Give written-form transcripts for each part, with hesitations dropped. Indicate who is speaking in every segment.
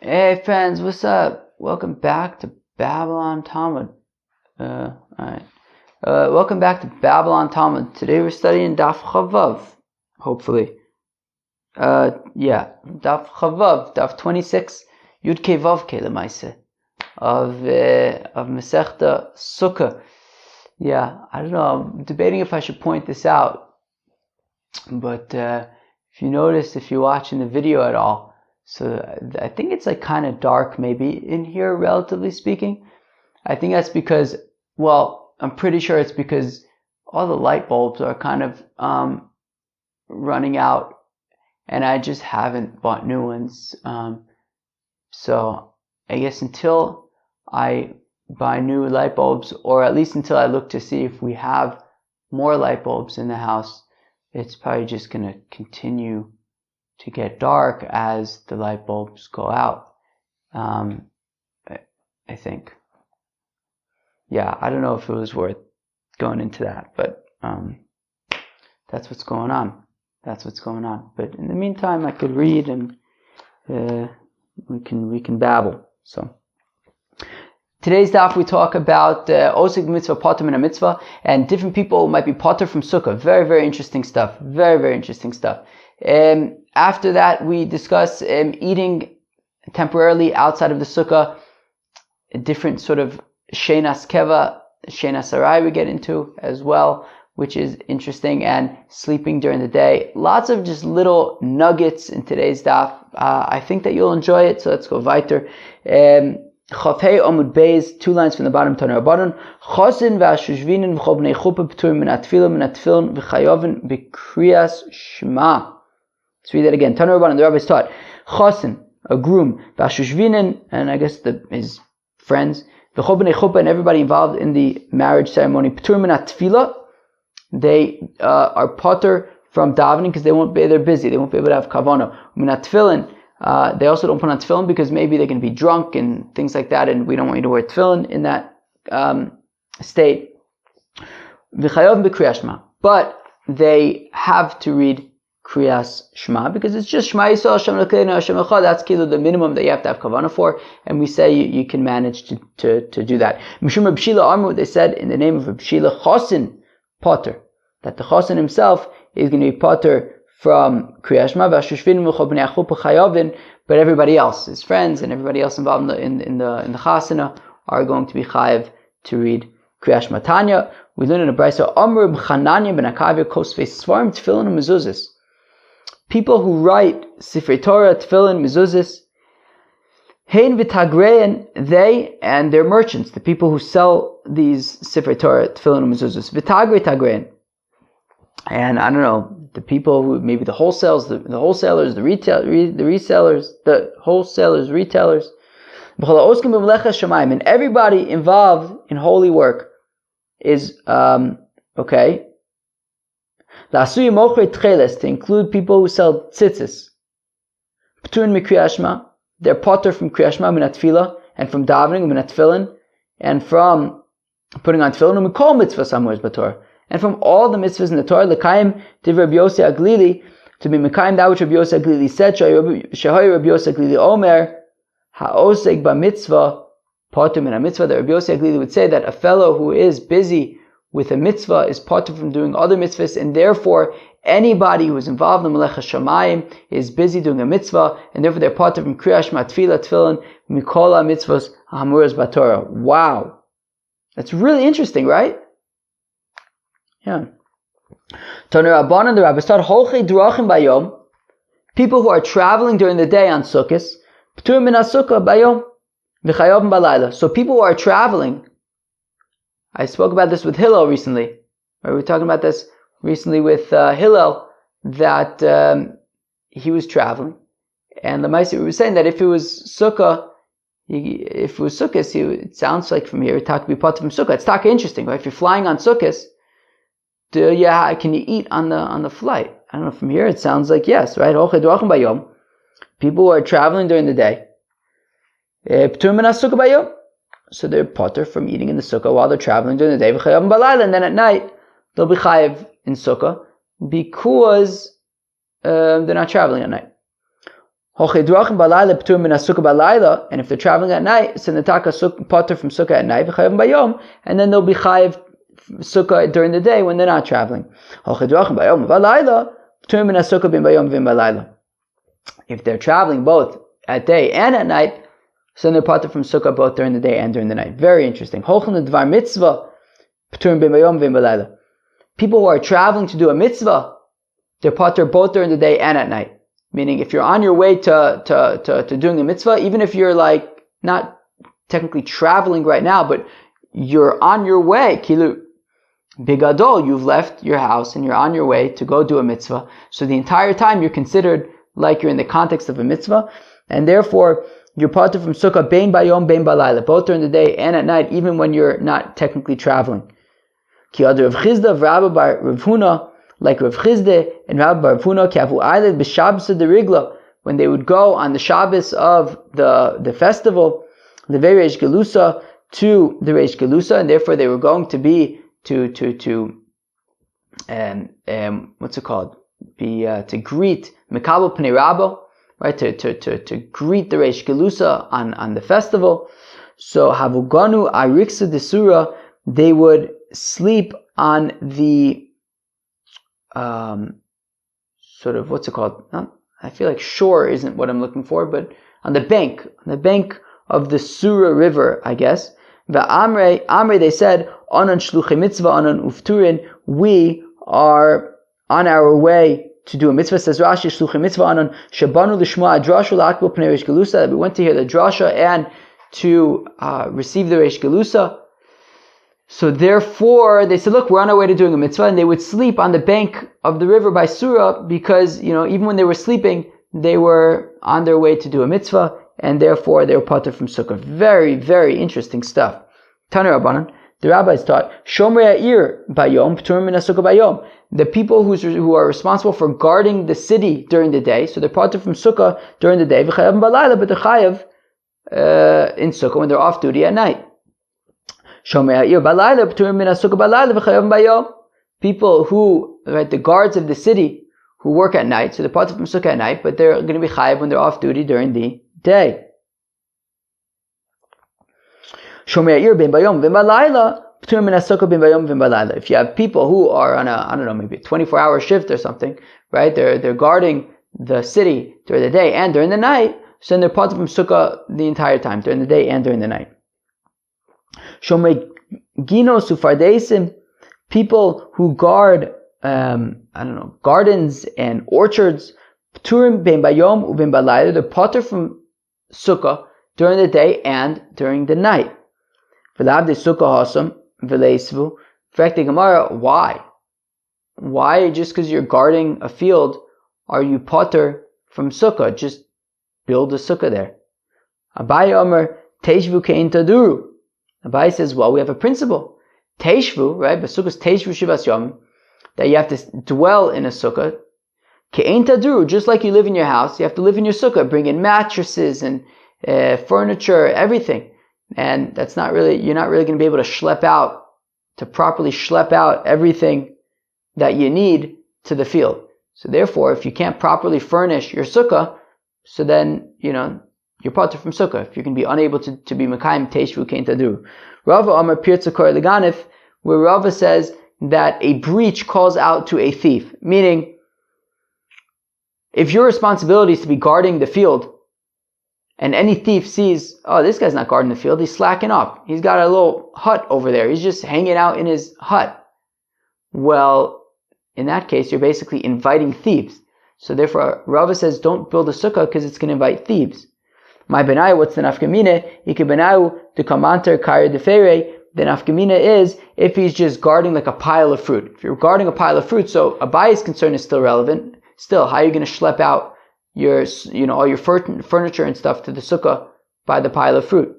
Speaker 1: Hey friends, what's up? Welcome back to Babylon Talmud. Alright. Welcome back to Babylon Talmud. Today we're studying Daf Chavav, hopefully. Daf Chavav, Daf 26, Yud Ke Vav Ke Lemaise, of Masechta Sukkah. Yeah, I don't know, I'm debating if I should point this out, but if you notice, if you're watching the video at all, so I think it's like kind of dark maybe in here, relatively speaking. I think that's because, I'm pretty sure it's because all the light bulbs are kind of running out, and I just haven't bought new ones. So I guess until I buy new light bulbs, or at least until I look to see if we have more light bulbs in the house, it's probably just going to continue to get dark as the light bulbs go out. I think. Yeah, I don't know if it was worth going into that, but that's what's going on. But in the meantime, I could read and we can babble. So today's daf we talk about Osek mitzvah, patur and hamitzva, and different people might be patur from Sukkah. Very, very interesting stuff. Very, very interesting stuff. After that, we discuss eating temporarily outside of the Sukkah, a different sort of shenas keva, shenas arai we get into as well, which is interesting, and sleeping during the day. Lots of just little nuggets in today's daf. I think that you'll enjoy it, so let's go weiter. Chafei Omud Beis, 2 lines from the bottom, Tana Rabbanon. Chosin v'ashushvinin v'chol bnei chuppah p'turim min atfilin v'chayovin b'kriyas shema. Let's read that again. Tana Rabbanon, the rabbis taught. Chosin, a groom, v'ashushvinin, and I guess his friends, v'chol bnei chuppah, and everybody involved in the marriage ceremony, p'turim min atfila, they are patur from davening because they're busy. They won't be able to have kavanah. Min atfilin, they also don't put on tefillin because maybe they can be drunk and things like that, and we don't want you to wear tefillin in that state. V'chayov b'kriyas shema, but they have to read kriyas shema because it's just Shema Yisrael Hashem Elokeinu Hashem Echad. That's the minimum that you have to have kavanah for, and we say you can manage to do that. Mishum Reb Shila Amru, they said in the name of Reb Shila, Chosin patur, that the Chosin himself is going to be patur from Kriyas Shema, but everybody else, his friends and everybody else involved in the chasana, are going to be chayav to read Kriyas Shema. Tanya, we learn in a brayso, Amr b'Chananya ben Akavia kosvei svarim tefillin and mezuzis. People who write Sifrei Torah, tefillin, mezuzis, hein v'tagrein, they and their merchants, the people who sell these Sifrei Torah, tefillin, and mezuzis, v'tagre tagrein, and I don't know, the people who, maybe the wholesalers, the retailers, and everybody involved in holy work is, okay. To include people who sell tzitzis. They're patur from Kriyas Shema, min atfila, and from davening, min atfilin, and from putting on tefillin, and we call mitzvah somewhere bator. And from all the mitzvahs in the Torah, l'kaim div Rabbi Yossi Aglili, to be mekayim that which Rabbi Yossi Aglili said, shehoy Rabbi Yossi Aglili omer, ha'osek ba-mitzvah, patur min ha-mitzvah, that Rabbi Yossi Aglili would say that a fellow who is busy with a mitzvah is patur from doing other mitzvahs, and therefore anybody who is involved in Melech HaShamayim is busy doing a mitzvah, and therefore they're patur from Kriyas Shema, Tefillah, Tefillin, Mikol HaMitzvos HaMuras BaTorah. Wow. That's really interesting, right? Yeah. Tana Rabbanan, the rabbis taught, Holchei Drachim Bayom, people who are traveling during the day on Sukkot, P'tur min HaSukkah Bayom, V'chayovim Balayla. So people who are traveling, I spoke about this with Hillel recently. We were talking about this recently with Hillel, that he was traveling, and the Maaseh, we were saying that if it was Sukkah, it sounds like from here, it be patur from Sukkah. It's taka interesting, right? If you're flying on Sukkot, can you eat on the flight? I don't know, from here it sounds like yes, right? People who are traveling during the day, so they're patur from eating in the sukkah while they're traveling during the day, and then at night they'll be chayav in sukkah because they're not traveling at night. And if they're traveling at night, so Nataka patur from Sukkah at night, and then they'll be chayiv Sukkah during the day when they're not traveling. If they're traveling both at day and at night, so they're patur from Sukkah both during the day and during the night. Very interesting. People who are traveling to do a mitzvah, they're patur both during the day and at night. Meaning, if you're on your way to doing a mitzvah, even if you're like not technically traveling right now, but you're on your way, kilu bigadol, you've left your house and you're on your way to go do a mitzvah. So the entire time you're considered like you're in the context of a mitzvah, and therefore you're patur from sukkah bein bayom bein balayla, both during the day and at night, even when you're not technically traveling. Ki adu Rav Chizda v'Rabba bar Rav Huna, like Rav Chizde and Rabbi Bar Huna, Kavu Eiled b'Shabbos de Rigla, when they would go on the Shabbos of the festival, the Reish Gelusa, to the Reish Gelusa, and therefore they were going to be what's it called? To greet Mekabel Pnei Rabbo, right? To greet the Reish Gelusa on the festival. So Havuganu Ariksa de Surah, they would sleep on the sort of, what's it called? I feel like shore isn't what I'm looking for, but on the bank of the Surah River, I guess. The Amre, they said, Anan shluchei mitzvah, anan ufturin, we are on our way to do a mitzvah. Says Rashi, shluchei mitzvah, anan shabanu l'shma adrashu la'akbel pnei Reish Gelusa, that we went to hear the drasha and to receive the Reish Gelusa. So therefore, they said, look, we're on our way to doing a mitzvah, and they would sleep on the bank of the river by Surah, because, even when they were sleeping, they were on their way to do a mitzvah, and therefore they were patur from Sukkah. Very, very interesting stuff. Tanu Rabbanan, the rabbis taught, Shomrei ha'ir bayom, p'turim min ha'sukkah bayom. The people who are responsible for guarding the city during the day, so they're patur from Sukkah during the day, v'chayav balayla, but they're chayav in Sukkah when they're off duty at night. People who, right, the guards of the city who work at night, so they're patur from Sukkah at night, but they're going to be chayav when they're off duty during the day. If you have people who are on a, maybe a 24-hour shift or something, right, they're guarding the city during the day and during the night, so then they're patur from Sukkah the entire time, during the day and during the night. Shomrei Gino Sufardesim, people who guard, gardens and orchards, Pturim ben bayom uben balayla, they're patur from Sukkah during the day and during the night. V'lavde Sukkah hasam v'leisvu. Fact, the Gemara, why? Why, just because you're guarding a field, are you patur from Sukkah? Just build a Sukkah there. Abaye Omer, Teishvu kein taduru. Abai says, well, we have a principle. Teishvu, right? But Sukkah's Teishvu Shivas Yom, that you have to dwell in a Sukkah. Ke'ein taduru, just like you live in your house, you have to live in your Sukkah, bring in mattresses and furniture, everything. And that's not really, you're not really going to be able to properly schlep out everything that you need to the field. So therefore, if you can't properly furnish your Sukkah, so then, you're patur from Sukkah. If you can be unable to be Mekayim Teishvu Kein Taduru. Rava Amar Pirza Kor Leganif, where Rava says that a breach calls out to a thief. Meaning, if your responsibility is to be guarding the field, and any thief sees, oh, this guy's not guarding the field, he's slacking off. He's got a little hut over there. He's just hanging out in his hut. Well, in that case, you're basically inviting thieves. So therefore, Rava says, don't build a Sukkah because it's going to invite thieves. My benai, what's the nafkamina? Ike benai, the kamanter kari defere. The nafkamina is if he's just guarding like a pile of fruit. If you're guarding a pile of fruit, so Abaye's concern is still relevant. Still, how are you going to schlep out your, all your furniture and stuff to the Sukkah by the pile of fruit?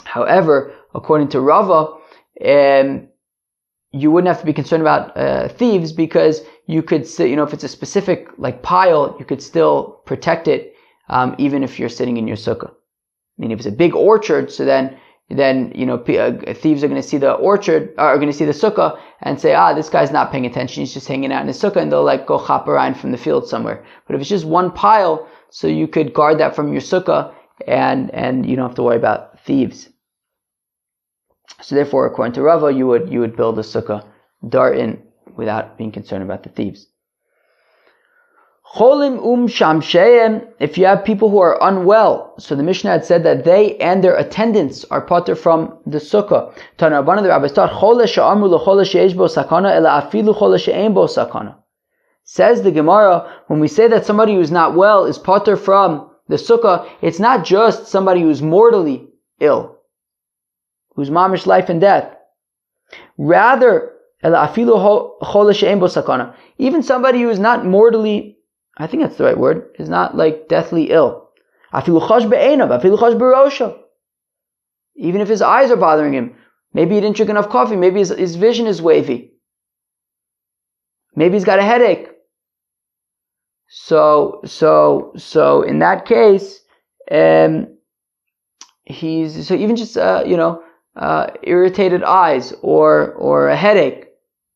Speaker 1: However, according to Rava, you wouldn't have to be concerned about thieves, because you could, if it's a specific like pile, you could still protect it. Even if you're sitting in your Sukkah. I mean, if it's a big orchard, so then thieves are going to see the orchard, are going to see the Sukkah and say, this guy's not paying attention, he's just hanging out in his Sukkah, and they'll go chop around from the field somewhere. But if it's just one pile, so you could guard that from your sukkah, and you don't have to worry about thieves. So therefore, according to Rava, you would build a sukkah dar'in without being concerned about the thieves. Cholim shamsheim, if you have people who are unwell, so the Mishnah had said that they and their attendants are patur from the sukkah. Tanarabana, the rabbis taught, chole she'amru l'chole she'esh bo sakana ela afilu chole she'ein bo sakana. Says the Gemara, when we say that somebody who's not well is patur from the sukkah, it's not just somebody who's mortally ill, who's mamish life and death. Rather, ela afilu chole she'ein bo sakana, even somebody who is not mortally, I think that's the right word, is not like deathly ill. Afilu chash be'einav, afilu chash b'rosha. Even if his eyes are bothering him, maybe he didn't drink enough coffee, maybe his vision is wavy, maybe he's got a headache. So in that case, he's so even just irritated eyes or a headache,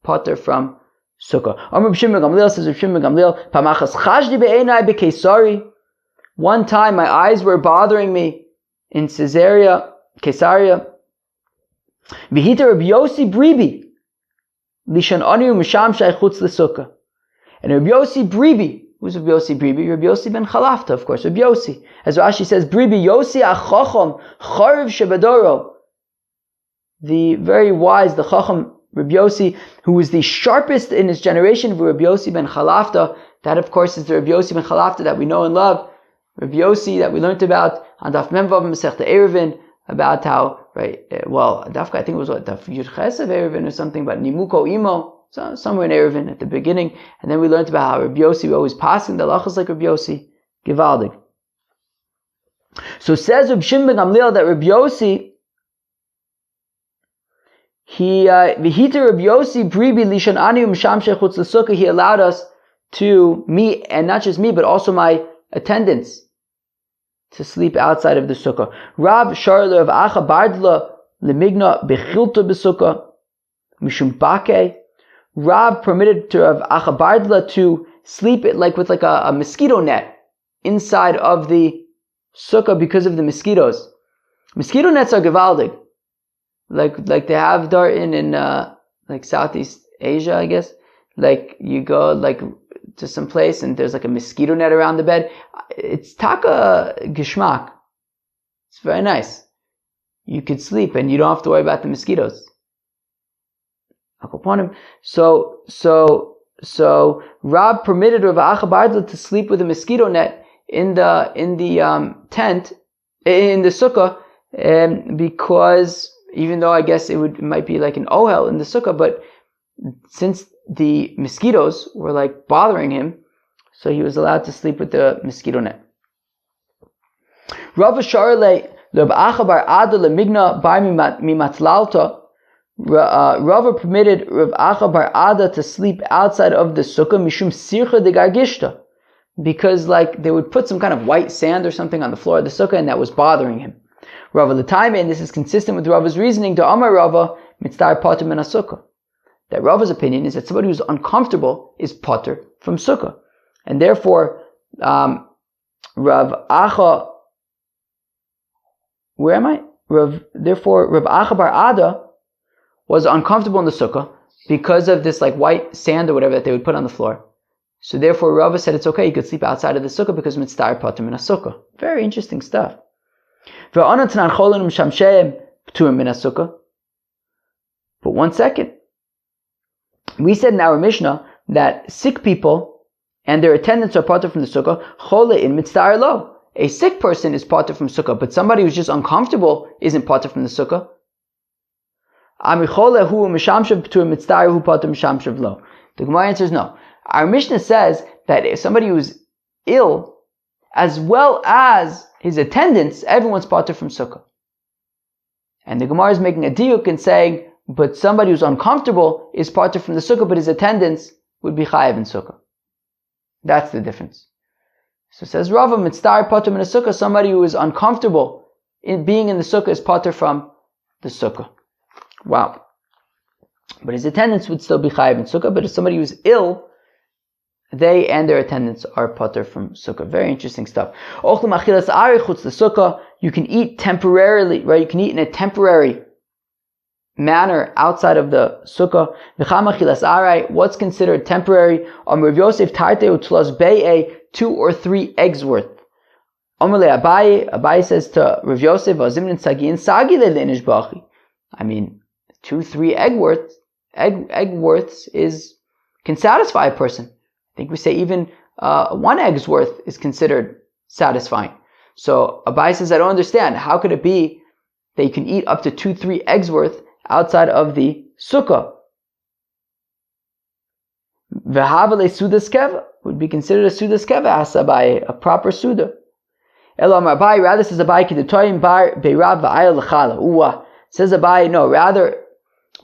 Speaker 1: patur from sukkah. Amr B'Shimon Gamliel says, B'Shimon Gamliel, Pamachas chashdi be'enai be'Kaisari. One time my eyes were bothering me in Caesarea. V'hita Rabbi Yossi Bribi lishan ani u'misham shaychutz l'sukkah. And Rabbi Yossi Bribi, who's Rabbi Yossi Bribi? Rabbi Yossi ben Chalafta, of course. Rabbi Yossi, as Rashi says, Bribi Yossi achacham chariv shebadoro. The very wise, the chacham Rabbi Yossi, who was the sharpest in his generation, of Rabbi Yossi ben Chalafta. That, of course, is the Rabbi Yossi ben Chalafta that we know and love. Rabbi Yossi that we learned about on Daf Memvav Masechta Eruvin, about how, right, Dafka, I think it was Daf Yud Ches of Eruvin or something, but Nimuko Imo, somewhere in Eruvin at the beginning, and then we learned about how Rabbi Yossi always passing the halachas like Rabbi Yossi, Givaldig. So says Rabbi Shimon ben Gamliel that Rabbi Yossi, V'hita Rabbi Yossi Bribi Lishan Ani Umsham Shechutz L'Sukkah, he allowed us to, me, and not just me, but also my attendants, to sleep outside of the sukkah. Rav Sharla of Acha Bardla Lemigna Bechilta B'Sukkah Mishum Bake. Rav permitted to Rav Acha Bardla to sleep with a mosquito net inside of the sukkah because of the mosquitoes. Mosquito nets are gevaldig, like they have there in like Southeast Asia, I guess. Like you go like to some place and there's like a mosquito net around the bed. It's taka geschmack. It's very nice. You could sleep and you don't have to worry about the mosquitoes. So Rab permitted Rav Acha Bardla to sleep with a mosquito net in the tent in the sukkah, because even though I guess it might be like an ohel in the sukkah, but since the mosquitoes were like bothering him, so he was allowed to sleep with the mosquito net. Rav Sharle Rav Acha Bar Ada Lemigna Bar Mimatlalta. Rava permitted Rav Acha Bar Ada to sleep outside of the sukkah mishum sircha de gargishta, because like they would put some kind of white sand or something on the floor of the sukkah and that was bothering him. Rava the time, and this is consistent with Rava's reasoning, to Amar Rava mitzvah patur min sukkah. That Rava's opinion is that somebody who's uncomfortable is patur from sukkah, and therefore Rav Acha, where am I? Therefore Rav Acha Bar Ada was uncomfortable in the sukkah because of this like white sand or whatever that they would put on the floor. So therefore Rava said it's okay, you could sleep outside of the sukkah because mitzvah patur min sukkah. Very interesting stuff. But one second. We said in our Mishnah that sick people and their attendants are patur from the sukkah. Chole in mitzvah lo. A sick person is patur from sukkah, but somebody who's just uncomfortable isn't patur from the sukkah. The Gemara answers no. Our Mishnah says that if somebody who's ill, as well as his attendants, everyone's patur from sukkah. And the Gemara is making a diuk and saying, but somebody who's uncomfortable is patur from the sukkah, but his attendants would be chayav in sukkah. That's the difference. So it says Rava mitzvah patur min sukkah. Somebody who is uncomfortable in being in the sukkah is patur from the sukkah. Wow. But his attendants would still be chayav in sukkah. But if somebody who's ill, they and their attendants are patur from Sukkah. Very interesting stuff. You can eat temporarily, right? You can eat in a temporary manner outside of the Sukkah. What's considered temporary? 2 or 3 eggs worth. Abaye says to Rav Yosef, I mean, 2-3 egg worths can satisfy a person. I think we say even 1 egg's worth is considered satisfying. So Abaye says, I don't understand. How could it be that you can eat up to 2-3 eggs worth outside of the Sukkah? V'havale sudas keva would be considered a sudas keva, asks Abaye, a proper suda. Elam Abaye, rather says Abaye, k'detoyim bar beirav v'ayel l'chala. Says Abaye, no, rather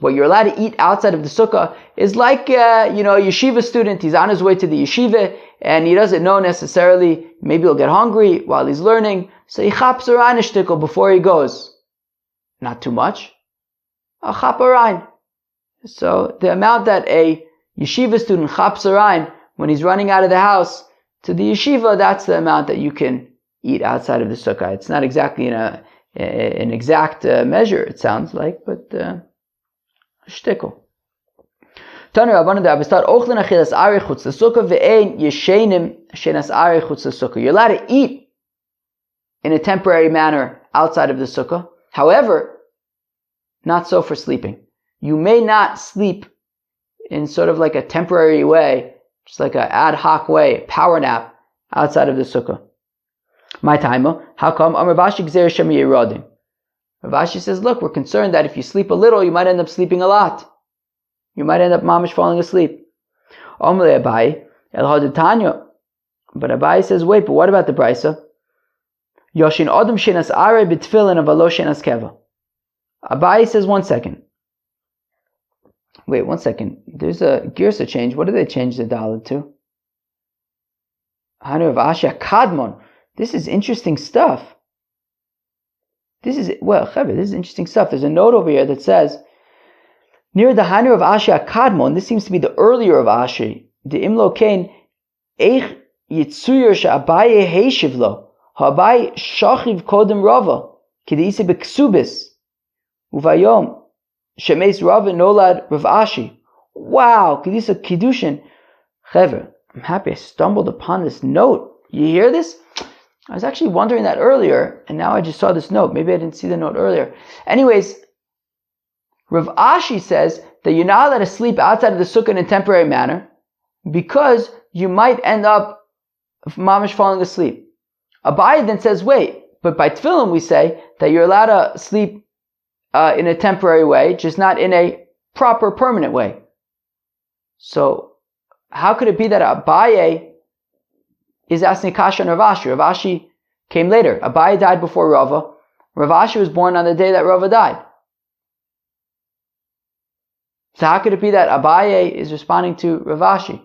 Speaker 1: what you're allowed to eat outside of the Sukkah is like, a yeshiva student. He's on his way to the yeshiva and he doesn't know necessarily, maybe he'll get hungry while he's learning. So he chaps a rein a shtickle before he goes. Not too much. A chap a rein. So the amount that a yeshiva student chaps a rein when he's running out of the house to the yeshiva, that's the amount that you can eat outside of the Sukkah. It's not exactly an exact measure, it sounds like, but shtickle. You're allowed to eat in a temporary manner outside of the Sukkah. However, not so for sleeping. You may not sleep in sort of like a temporary way, just like an ad hoc way, power nap outside of the Sukkah. My timer, how come? Ravashi says, look, we're concerned that if you sleep a little, you might end up sleeping a lot. You might end up mamish falling asleep. But Abaye says, wait, but what about the Brisa? Yoshin Odom shenas are b'tfilin avalo shenas keva. Abaye says, 1 second. Wait, 1 second. There's a girsa change. What did they change the daled to? Hanu of Asha Kadmon. This is interesting stuff. This is interesting stuff. There's a note over here that says, near the Hanu of Asha Kadmon, this seems to be the earlier of Ashi. The Imlo Kain, Eich Yitzuyur Sha'abaye Heishivlo, Ha'abaye Shachiv Kodem Rava, Kidise Beksubis, Uvayom, Shemes Rava Nolad Rav Ashi. Wow, Kidisa Kiddushin. Chever, I'm happy I stumbled upon this note. You hear this? I was actually wondering that earlier, and now I just saw this note. Maybe I didn't see the note earlier. Anyways, Rav Ashi says that you're not allowed to sleep outside of the Sukkah in a temporary manner because you might end up mamish falling asleep. Abaye then says, wait, but by tefillin we say that you're allowed to sleep in a temporary way, just not in a proper permanent way. So how could it be that Abaye is asking Kasha and Rav Ashi? Rav Ashi came later. Abaye died before Rava. Rav Ashi was born on the day that Rava died. So how could it be that Abaye is responding to Rav Ashi?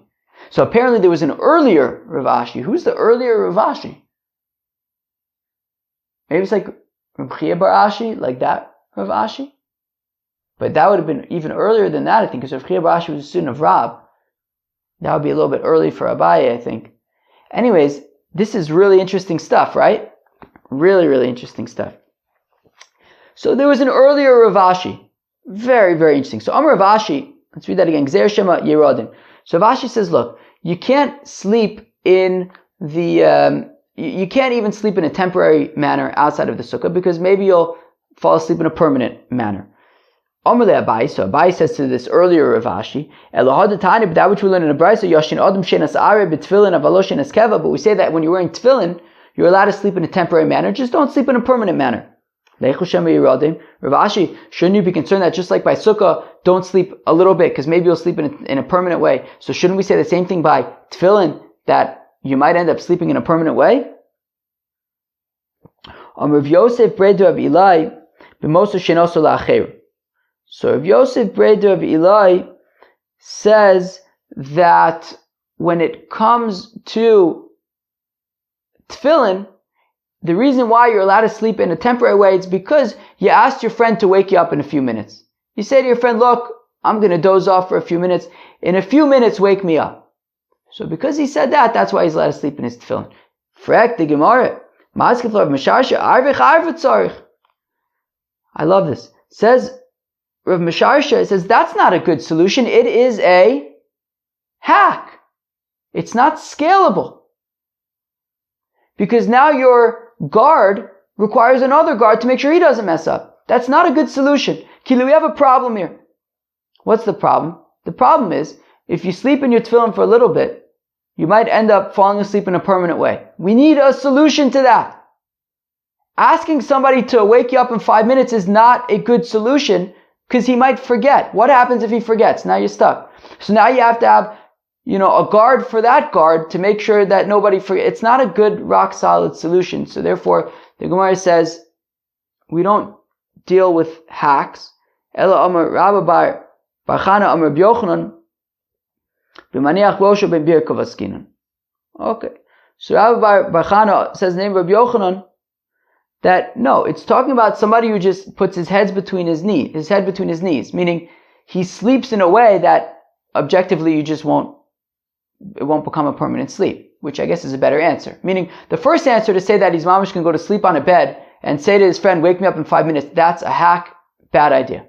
Speaker 1: So apparently there was an earlier Rav Ashi. Who's the earlier Rav Ashi? Maybe it's like Rav Chia bar Ashi, like that Rav Ashi? But that would have been even earlier than that, I think, because Rav Chia bar Ashi was a student of Rab. That would be a little bit early for Abaye, I think. Anyways, this is really interesting stuff, right? Really, really interesting stuff. So there was an earlier Rav Ashi. Very, very interesting. So Amar Rav Ashi, let's read that again. Gzer Shema Yerodin. So Rav Ashi says, look, you can't sleep in the, you can't even sleep in a temporary manner outside of the Sukkah because maybe you'll fall asleep in a permanent manner. Amar le Abaye, so Abaye says to this earlier Rav Ashi, Elohad Tani, but that which we learn in the Brisa, Yoshin Adam Shenas Are b'Tfilin Avalo Shenas Keva, but we say that when you're wearing tefillin, you're allowed to sleep in a temporary manner, just don't sleep in a permanent manner. Rav Ashi, shouldn't you be concerned that just like by Sukkah, don't sleep a little bit because maybe you'll sleep in a permanent way? So shouldn't we say the same thing by tefillin, that you might end up sleeping in a permanent way? Rav Yosef Bredu of Eli b'Mosa Shenoso la'acheru. So Rav Yosef Bredu of Eli says that when it comes to tefillin, the reason why you're allowed to sleep in a temporary way is because you asked your friend to wake you up in a few minutes. You say to your friend, look, I'm going to doze off for a few minutes. In a few minutes, wake me up. So because he said that, that's why he's allowed to sleep in his tefillin. Frek the Gemara. I love this. Says Rav Misharsha, it says that's not a good solution. It is a hack. It's not scalable. Because now your guard requires another guard to make sure he doesn't mess up. That's not a good solution. Kili, we have a problem here. What's the problem? The problem is, if you sleep in your tefillin for a little bit, you might end up falling asleep in a permanent way. We need a solution to that. Asking somebody to wake you up in 5 minutes is not a good solution because he might forget. What happens if he forgets? Now you're stuck. So now you have to have, a guard for that guard to make sure that nobody forgets. It's not a good, rock solid solution. So therefore, the Gemara says, we don't deal with hacks. Ela Amar Rabba Bar Chana Amar B'Yochanan B'maniach Rosha Ben Bir Kavaskinan. Okay. So Rabba Bar Chana says the name of Rabbi Yochanan that no, it's talking about somebody who just puts his head between his knees, meaning he sleeps in a way that objectively it won't become a permanent sleep, which I guess is a better answer. Meaning the first answer to say that he's mamish can go to sleep on a bed and say to his friend, wake me up in 5 minutes, that's a hack, bad idea.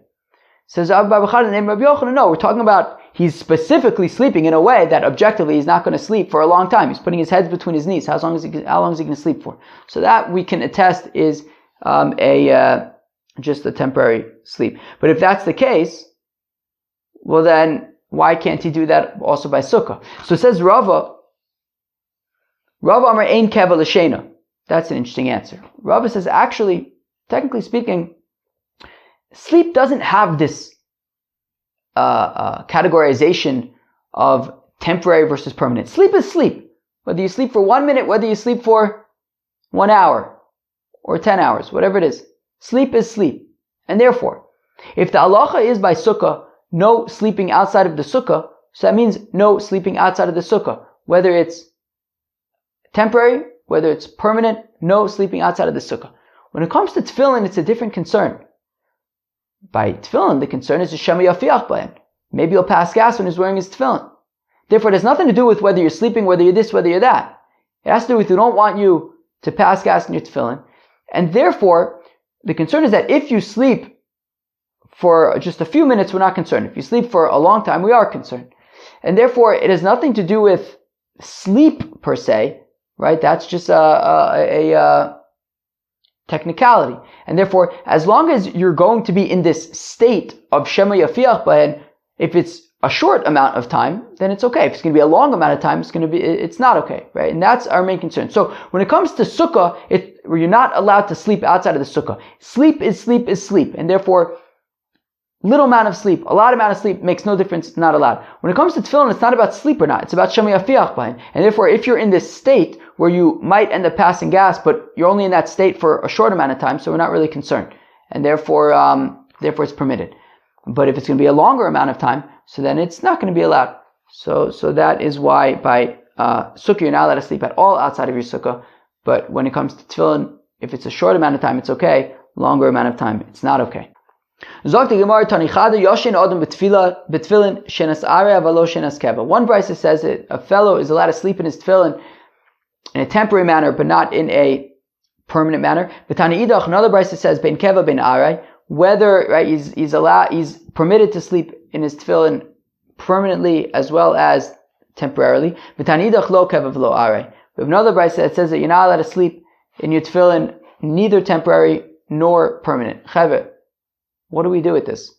Speaker 1: Says Abba Bachar, the name of Rabbi Yochanan, no, we're talking about he's specifically sleeping in a way that objectively he's not going to sleep for a long time. He's putting his head between his knees. How long is he going to sleep for? So that we can attest is just a temporary sleep. But if that's the case, well then, why can't he do that also by Sukkah? So it says Rava Amar Ein Keva L'Shena. That's an interesting answer. Rava says, actually, technically speaking, sleep doesn't have this categorization of temporary versus permanent. Sleep is sleep. Whether you sleep for 1 minute, whether you sleep for 1 hour or 10 hours, whatever it is. Sleep is sleep. And therefore, if the halacha is by Sukkah, no sleeping outside of the Sukkah, so that means no sleeping outside of the Sukkah. Whether it's temporary, whether it's permanent, no sleeping outside of the Sukkah. When it comes to tefillin, it's a different concern. By tefillin, the concern is Shema Yafiach Bayan. Maybe he'll pass gas when he's wearing his tefillin. Therefore, it has nothing to do with whether you're sleeping, whether you're this, whether you're that. It has to do with we don't want you to pass gas in your tefillin. And therefore, the concern is that if you sleep for just a few minutes, we're not concerned. If you sleep for a long time, we are concerned. And therefore, it has nothing to do with sleep per se, right? That's just a technicality. And therefore, as long as you're going to be in this state of Shema Yafiach Bahen, if it's a short amount of time, then it's okay. If it's going to be a long amount of time, it's not okay, right? And that's our main concern. So when it comes to Sukkah, where you're not allowed to sleep outside of the Sukkah. Sleep is sleep is sleep. And therefore, little amount of sleep, a lot amount of sleep makes no difference, it's not allowed. When it comes to tefillin, it's not about sleep or not, it's about Shema Yafiach Bahen. And therefore, if you're in this state where you might end up passing gas, but you're only in that state for a short amount of time, so we're not really concerned. And therefore it's permitted. But if it's going to be a longer amount of time, so then it's not going to be allowed. So that is why by Sukkah, you're not allowed to sleep at all outside of your Sukkah. But when it comes to tefillin, if it's a short amount of time, it's okay. Longer amount of time, it's not okay. One brisa says that a fellow is allowed to sleep in his tefillin in a temporary manner, but not in a permanent manner. Another brisa says ben keva ben aray, whether right he's permitted to sleep in his tefillin permanently as well as temporarily. We have another brisa that says that you're not allowed to sleep in your tefillin neither temporary nor permanent. What do we do with this?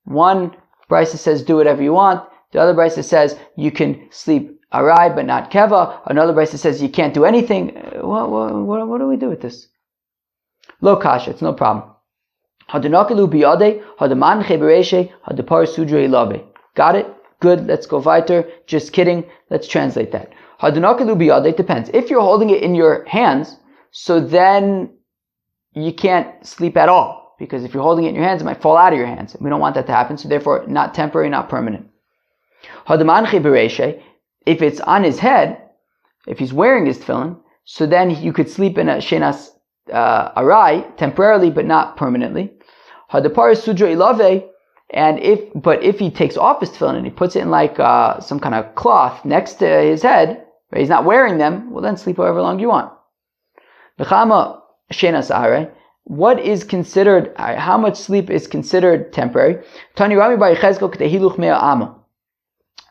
Speaker 1: One brisa says do whatever you want. The other brisa says you can sleep aray but not keva. Another brisa says you can't do anything. What do we do with this? Lo kasha, it's no problem. Got it? Good, let's go weiter. Just kidding, let's translate that. It depends. If you're holding it in your hands, so then you can't sleep at all. Because if you're holding it in your hands, it might fall out of your hands. We don't want that to happen, so therefore, not temporary, not permanent. If it's on his head, if he's wearing his tefillin, so then you could sleep in a shenas aray temporarily, but not permanently. But if he takes off his tefillin and he puts it in like some kind of cloth next to his head, where he's not wearing them, well then sleep however long you want. What is considered, how much sleep is considered temporary? Tani Rami Bar Yechezkel K'tehiluch Mea Amma.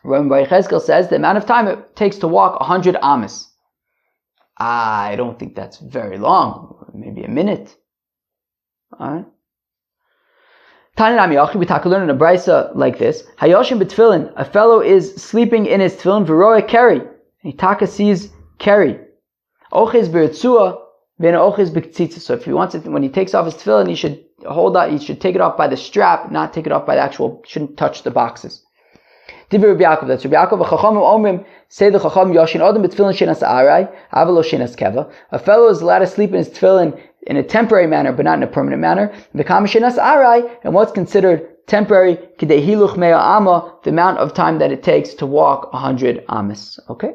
Speaker 1: Rami Bar Yechezkel says the amount of time it takes to walk 100 amas. I don't think that's very long. Maybe a minute. Alright. Tani Rami Achi, we learn in a brisa like this. Hayoshim b'tefillin, a fellow is sleeping in his tefillin, v'roe keri. He taka sees keri. Oches b'ritzua, v'ena oches b'ktzitza. So if he wants it, when he takes off his tefillin, he should hold out, he should take it off by the strap, not take it off by the actual, shouldn't touch the boxes. Divi Rabbi Yaakov, that's Rabbi Yaakov, v'chachamim omrim, say the chacham, yoshin odem b'tefillin shenas arai, avalo shenas keva. A fellow is allowed to sleep in his tefillin in a temporary manner, but not in a permanent manner. V'kam shenas arai, and what's considered temporary, kidei hiluch mea amma, the amount of time that it takes to walk 100 amas. Okay?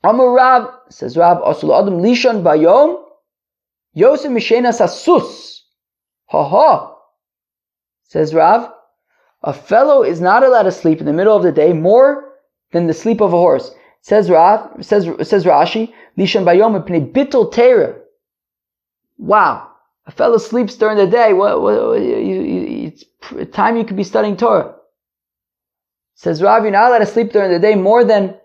Speaker 1: Amar Rav, says Rav, asul adam lishon bayom, yosem mishenas asus. Says Rav, a fellow is not allowed to sleep in the middle of the day more than the sleep of a horse. Says Rav, says Rashi, lishon bayom epnei bittul teira. Wow, a fellow sleeps during the day. It's time you could be studying Torah. Says Rav, you're not allowed to sleep during the day more than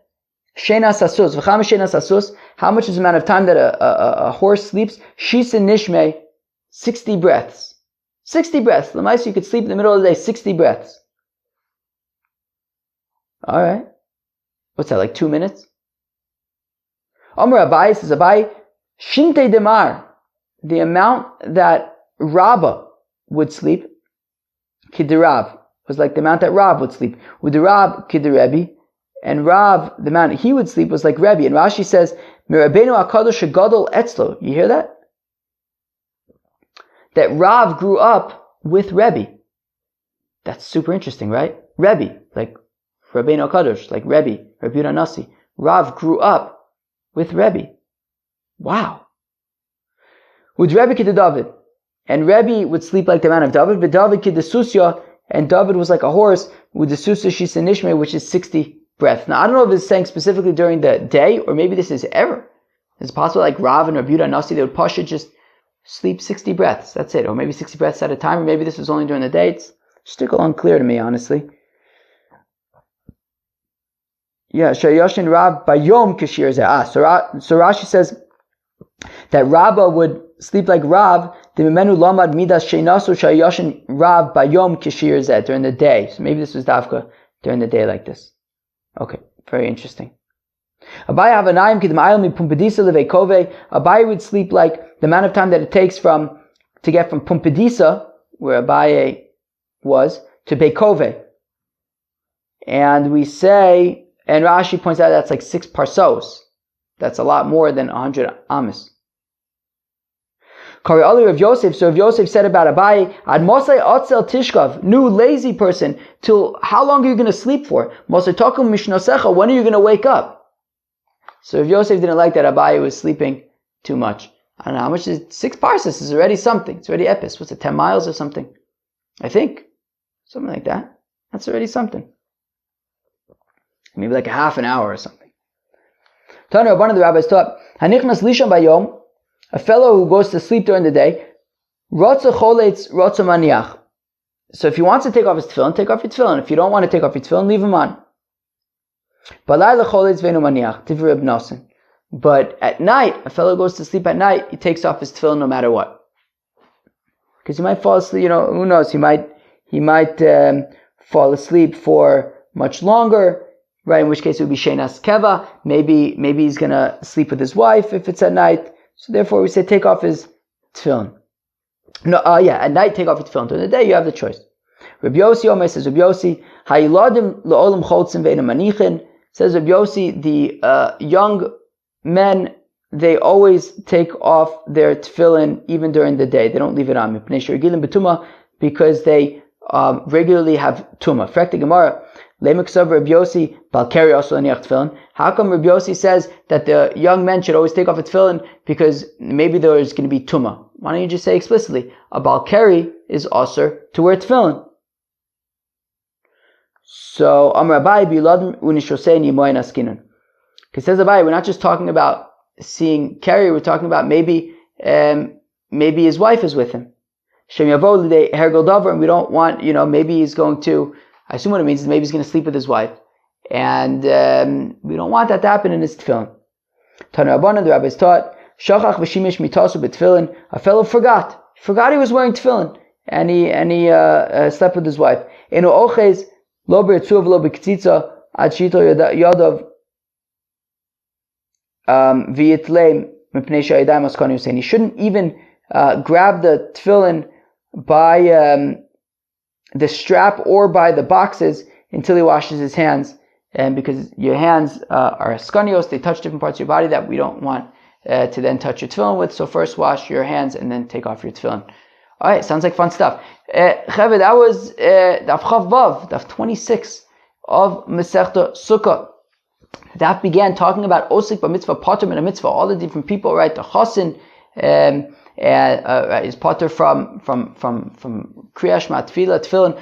Speaker 1: shenas asus. V'cham shenas asus. How much is the amount of time that a horse sleeps? Shisin nishmei, 60 breaths. 60 breaths. L'maisa, you could sleep in the middle of the day, 60 breaths. Alright. What's that, like 2 minutes? Amar Abai, says Abai, shinte demar. The amount that Rabbah would sleep, Kidirav, was like the amount that Rav would sleep. Udirab Kidirebi, and Rav, the amount he would sleep was like Rebbe. And Rashi says, Mirabenu HaKadosh Gadol Etzlo. You hear that? That Rav grew up with Rebbe. That's super interesting, right? Rebbe, like Rabbeinu HaKadosh, like Rebbe, Rabbi Yehuda Nasi. Rav grew up with Rebbe. Wow. With Rebbe Kid David, and Rebbe would sleep like the amount of David, but David Kid Susya, and David was like a horse with the Susya Shisa Nishme, which is 60 breaths. Now I don't know if it's saying specifically during the day, or maybe this is ever. It's possible like Rav and Rabbi Yehuda Nasi, they would pasha just sleep 60 breaths. That's it, or maybe 60 breaths at a time, or maybe this was only during the day. It's still unclear to me, honestly. Yeah, Shayoshin Rav Bayom Kashir Zeh. So Rashi says that Rabbah would sleep like Rav, the Mimenu Lamad Midas Sheinasu Shayoshin Rav Bayom Kashir Zeh, during the day. So maybe this was Davka during the day like this. Okay, very interesting. Abai Havanayim Kidmayim Mi Pumbedisa Levekove. Abai would sleep like the amount of time that it takes to get from Pumbedisa, where Abai was, to Bekove. And we say, and Rashi points out that's like 6 parsos. That's a lot more than 100 amas. Kari Ali Rav Yosef. So Rav Yosef said about Abai, Ad Mosai Otzel Tishkav, new lazy person, till how long are you going to sleep for? Mosai Tokum Mishnosecha, when are you going to wake up? So Rav Yosef didn't like that Abai was sleeping too much. I don't know, how much is 6 parses is already something. It's already epis. What's it, 10 miles or something? I think. Something like that. That's already something. Maybe like a half an hour or something. Tana, one of the rabbis taught, Hanichnas Lishon Bayom, a fellow who goes to sleep during the day, Rotza Choletz Rotza Maniach. So if he wants to take off his tefillin, take off your tefillin. If you don't want to take off your tefillin, leave him on. Balayla Choletz Venu Maniach, Tivri Reb Nosen. But at night, a fellow goes to sleep at night, he takes off his tefillin no matter what. Because he might fall asleep, who knows, he might fall asleep for much longer, right? In which case it would be Shenas Keva. Maybe he's gonna sleep with his wife if it's at night. So therefore we say take off his tefillin. At night take off your tefillin. During the day you have the choice. Rabbi Yossi Omer says, Rabbi Yossi, Ha'iladim le'olam chotzim ve'enu manichin. Says Rabbi Yossi, the young men, they always take off their tefillin even during the day. They don't leave it on. Because they regularly have tuma. Frekta Gemara, Le'miksav Rabbi Yossi, Balkari also aniach tefillin. How come Rabbi Yossi says that the young men should always take off a tefillin? Because maybe there's going to be tuma. Why don't you just say explicitly, a Balkari is also to wear tefillin? So Amar Abai bilad unishosei nimoyin askinun. Because says Abai, we're not just talking about seeing Carrie, we're talking about maybe his wife is with him. Shem yavo l'dei hergel davar, and we don't want, maybe he's going to, I assume what it means is maybe he's going to sleep with his wife. And we don't want that to happen in his tefillin. Tana Rabbanan, the rabbis taught, Shachach v'shimish mitasu b'tefillin, a fellow forgot he was wearing tefillin, and he slept with his wife. Eno ochez, lo b'ritzuv lo b'ktzitza, ad shito yadav v'yitlem mipnei sha'yadayim askani Hussein. He shouldn't even grab the tefillin by the strap or by the boxes until he washes his hands. And because your hands are skanios, they touch different parts of your body that we don't want to then touch your tefillin with. So first wash your hands and then take off your tefillin. All right, sounds like fun stuff. Cheved, that was Daf Chav Vav, Daf 26 of Masechta Sukkah. That began talking about Osek, hamitzva, patur, and hamitzva, all the different people, right? The chosin is patur from Kriyash Ma, Tefillah, Tefillin.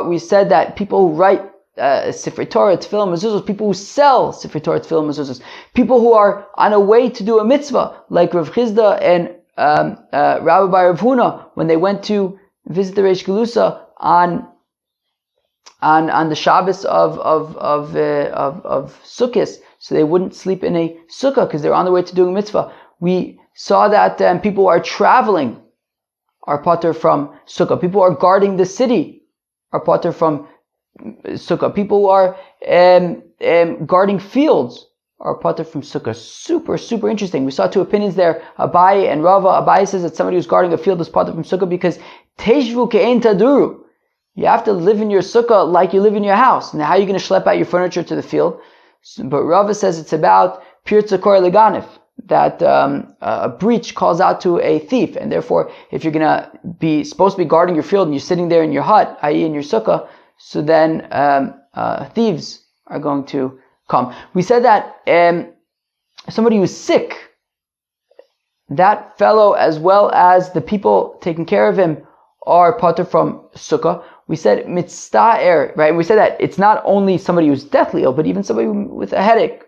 Speaker 1: We said that people who write Sifrei Torah, Tefillah, Mezuzos, people who sell Sifrei Torah, Tefillah, Mezuzos, people who are on a way to do a mitzvah, like Rav Chizda and Rabbi Rav Huna, when they went to visit the Reish Galusa on the Shabbos of Sukkot, so they wouldn't sleep in a sukkah because they're on their way to doing a mitzvah. We saw that people who are traveling are patur from sukkah. People who are guarding the city are patur from sukkah. People who are guarding fields are patur from sukkah. Super, super interesting. We saw two opinions there, Abai and Rava. Abai says that somebody who's guarding a field is patur from sukkah because teshvu ke'en taduru. You have to live in your sukkah like you live in your house. Now, how are you going to schlep out your furniture to the field? But Rava says it's about pirza kor leganif, that a breach calls out to a thief, and therefore, if you're going to be supposed to be guarding your field and you're sitting there in your hut, i.e. in your sukkah, so then thieves are going to come. We said that somebody who's sick, that fellow as well as the people taking care of him are patur from sukkah. We said mitzta'er, right? We said that it's not only somebody who's deathly ill, but even somebody with a headache.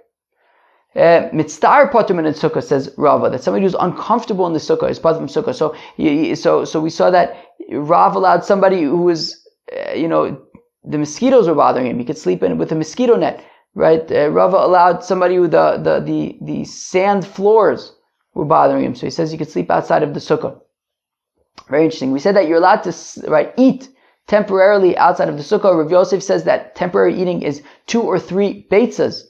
Speaker 1: Mitzta'er patur min sukkah, says Rava, that somebody who's uncomfortable in the sukkah is patur from sukkah. So we saw that Rav allowed somebody who was, the mosquitoes were bothering him. He could sleep in with a mosquito net, right? Rava allowed somebody who the sand floors were bothering him. So he says he could sleep outside of the sukkah. Very interesting. We said that you're allowed to eat temporarily outside of the sukkah. Rav Yosef says that temporary eating is 2 or 3 beitzas.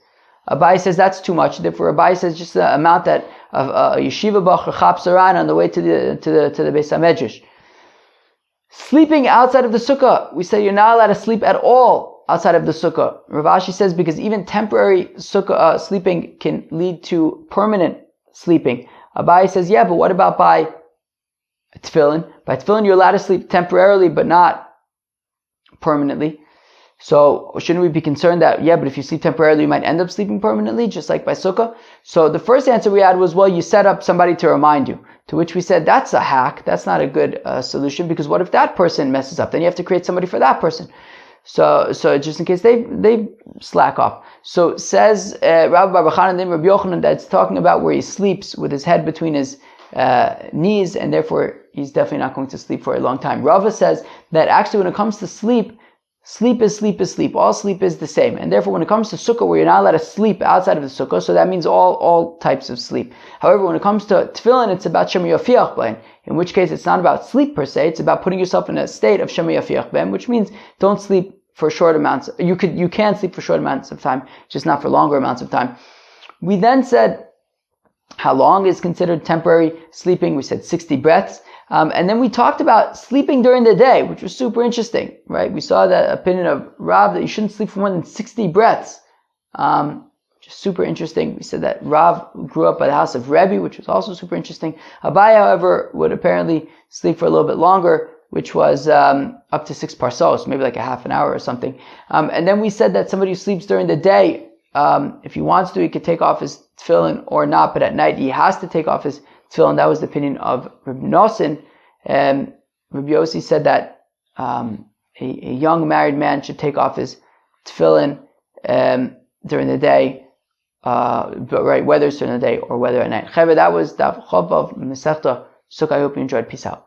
Speaker 1: Abai says that's too much. Therefore, Abai says just the amount that a yeshiva bach chaps around on the way to the Beis HaMedrash. Sleeping outside of the sukkah, we say you're not allowed to sleep at all outside of the sukkah. Rav Ashi says because even temporary sukkah sleeping can lead to permanent sleeping. Abai says, yeah, but what about by tefillin? By tefillin, you're allowed to sleep temporarily, but not permanently. So shouldn't we be concerned that, yeah, but if you sleep temporarily, you might end up sleeping permanently, just like by sukkah? So the first answer we had was, well, you set up somebody to remind you. To which we said, that's a hack. That's not a good solution, because what if that person messes up? Then you have to create somebody for that person. So just in case they slack off. So says Rabbi Bar Bachan and Rabbi Yochanan that's talking about where he sleeps with his head between his knees, and therefore he's definitely not going to sleep for a long time. Rava says that actually when it comes to sleep, sleep is sleep. All sleep is the same. And therefore when it comes to sukkah, where you're not allowed to sleep outside of the sukkah, so that means all types of sleep. However, when it comes to tefillin, it's about shema yafiach ben, in which case it's not about sleep per se, it's about putting yourself in a state of shema yafiach ben, which means don't sleep for short amounts. You can sleep for short amounts of time, just not for longer amounts of time. We then said how long is considered temporary sleeping. We said 60 breaths. And then we talked about sleeping during the day, which was super interesting, right? We saw the opinion of Rav that you shouldn't sleep for more than 60 breaths, which is super interesting. We said that Rav grew up by the house of Rebbe, which was also super interesting. Abai, however, would apparently sleep for a little bit longer, which was up to 6 parsos, maybe like a half an hour or something. And then we said that somebody who sleeps during the day, if he wants to, he could take off his tefillin or not, but at night he has to take off his tefillin. That was the opinion of Rabbi Nosson. And Rabbi Yossi said that a young married man should take off his tefillin during the day, but right, whether it's during the day or whether at night. Chevra, that was Daf Chavav Masechta Sukkah. I hope you enjoyed. Peace out.